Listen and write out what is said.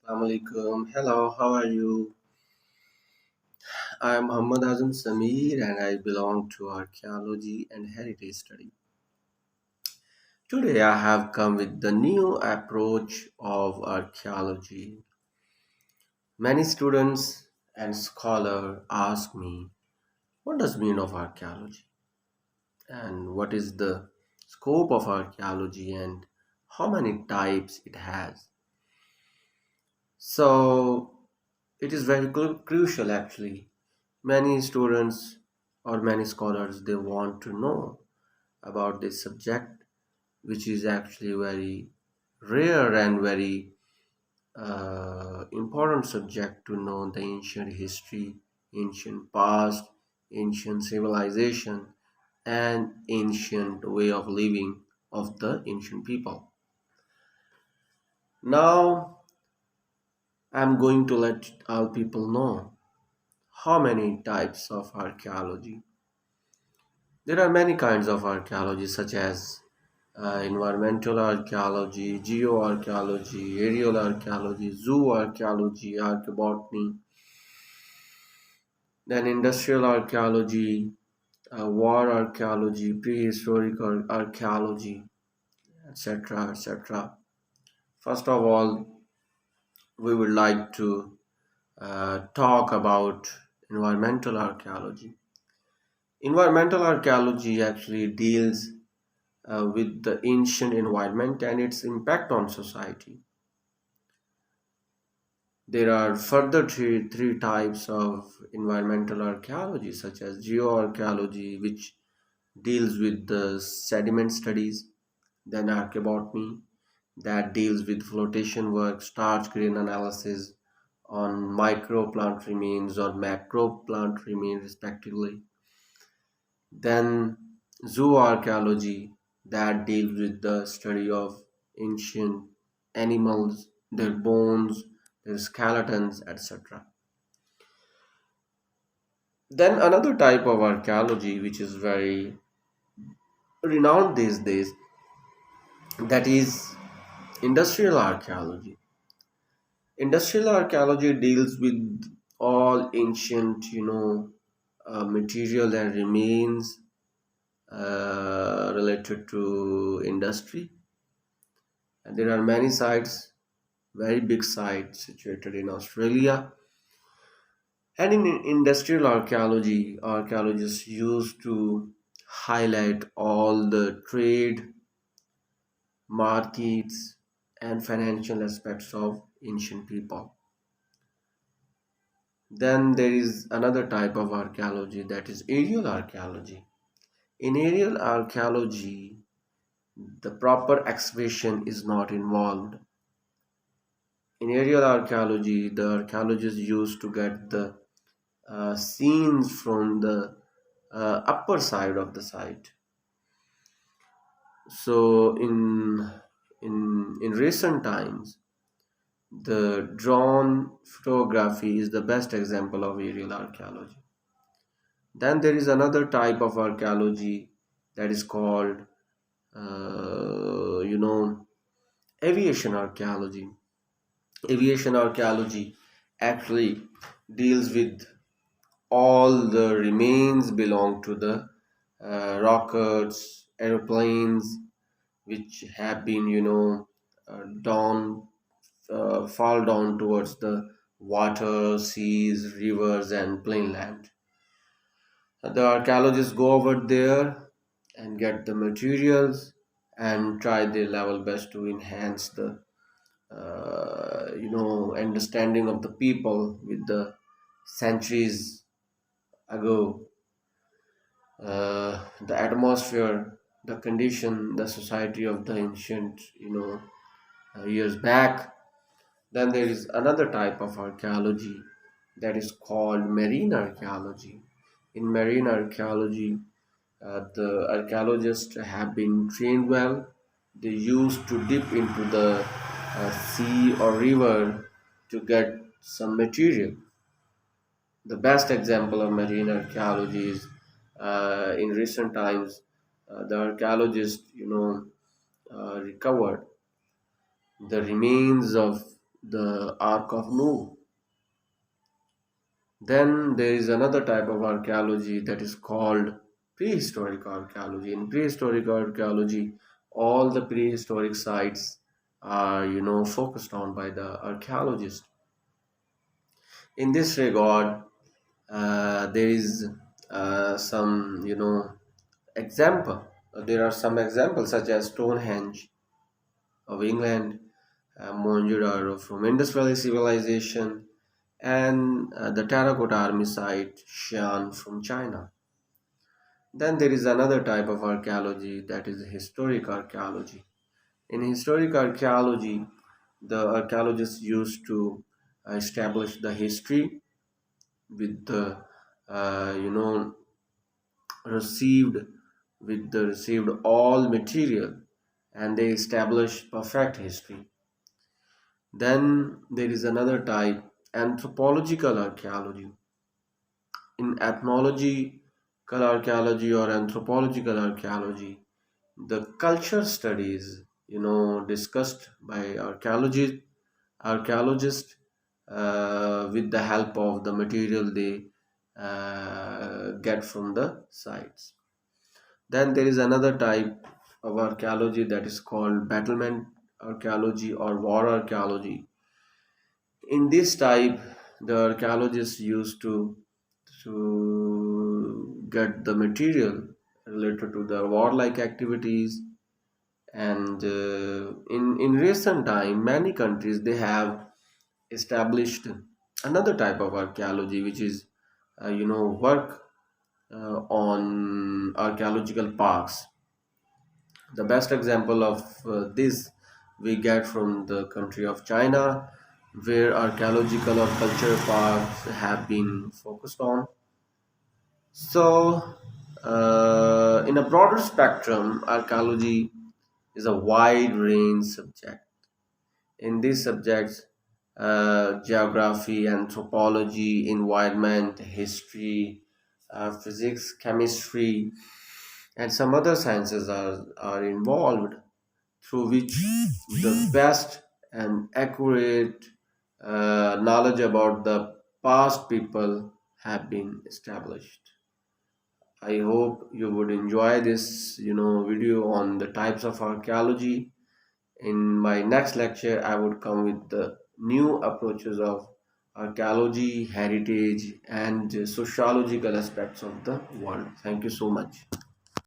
Assalamualaikum. Hello, how are you? I am Muhammad Azam Samir and I belong to Archaeology and Heritage Study. Today I have come with the new approach of archaeology. Many students and scholars ask me, what does mean of archaeology? And what is the scope of archaeology and how many types it has? So it is very crucial actually. Many students or many scholars they want to know about this subject, which is actually very rare and very important subject to know the ancient history, ancient past, ancient civilization, and ancient way of living of the ancient people. Now, I'm going to let all people know how many types of archaeology. There are many kinds of archaeology, such as environmental archaeology, geoarchaeology, aerial archaeology, zoo archaeology, archaeobotany, then industrial archaeology, war archaeology, prehistoric archaeology, etc. etc. First of all, we would like to talk about environmental archaeology. Environmental archaeology actually deals with the ancient environment and its impact on society. There are further three types of environmental archaeology, such as geoarchaeology, which deals with the sediment studies, then archaeobotany, that deals with flotation work, starch grain analysis on microplant remains or macroplant remains, respectively. Then zooarchaeology, that deals with the study of ancient animals, their bones, their skeletons, etc. Then another type of archaeology which is very renowned these days, that is industrial archaeology. Industrial archaeology deals with all ancient, material and remains related to industry. And there are many sites, very big sites situated in Australia. And in industrial archaeology, archaeologists used to highlight all the trade, markets, and financial aspects of ancient people. Then there is another type of archaeology, that is aerial archaeology. In aerial archaeology, the proper excavation is not involved. In aerial archaeology, the archaeologists used to get the scenes from the upper side of the site. So in recent times, the drone photography is the best example of aerial archaeology. Then there is another type of archaeology that is called, aviation archaeology. Aviation archaeology actually deals with all the remains belong to the rockets, aeroplanes, which have been, down, fall down towards the water, seas, rivers, and plain land. The archaeologists go over there and get the materials and try their level best to enhance the understanding of the people with the centuries ago, the atmosphere, the condition, the society of the ancient, years back. Then there is another type of archaeology that is called marine archaeology. In marine archaeology, the archaeologists have been trained well. They used to dip into the sea or river to get some material. The best example of marine archaeology is in recent times, the archaeologists, recovered the remains of the Ark of Noah. Then there is another type of archaeology that is called prehistoric archaeology. In prehistoric archaeology, all the prehistoric sites are, focused on by the archaeologist. In this regard, there is some, example. There are some examples such as Stonehenge of England, Mohenjo-daro from Indus Valley Civilization, and the terracotta army site Xi'an from China. Then there is another type of archaeology that is historic archaeology. In historic archaeology, the archaeologists used to establish the history with the you know received received all material, and they established perfect history. Then there is another type, anthropological archaeology. In ethnological archaeology or anthropological archaeology, the culture studies, discussed by archaeologists with the help of the material they get from the sites. Then there is another type of archaeology that is called battlement archaeology or war archaeology. In this type, the archaeologists used to get the material related to the warlike activities. And in recent time, many countries they have established another type of archaeology, which is work on archaeological parks. The best example of this we get from the country of China, where archaeological or culture parks have been focused on. So, in a broader spectrum, archaeology is a wide range subject. In these subjects, geography, anthropology, environment, history, physics, chemistry, and some other sciences are involved, through which the best and accurate knowledge about the past people have been established. I hope you would enjoy this, video on the types of archaeology. In my next lecture, I would come with the new approaches of archaeology, heritage, and sociological aspects of the world. Thank you so much.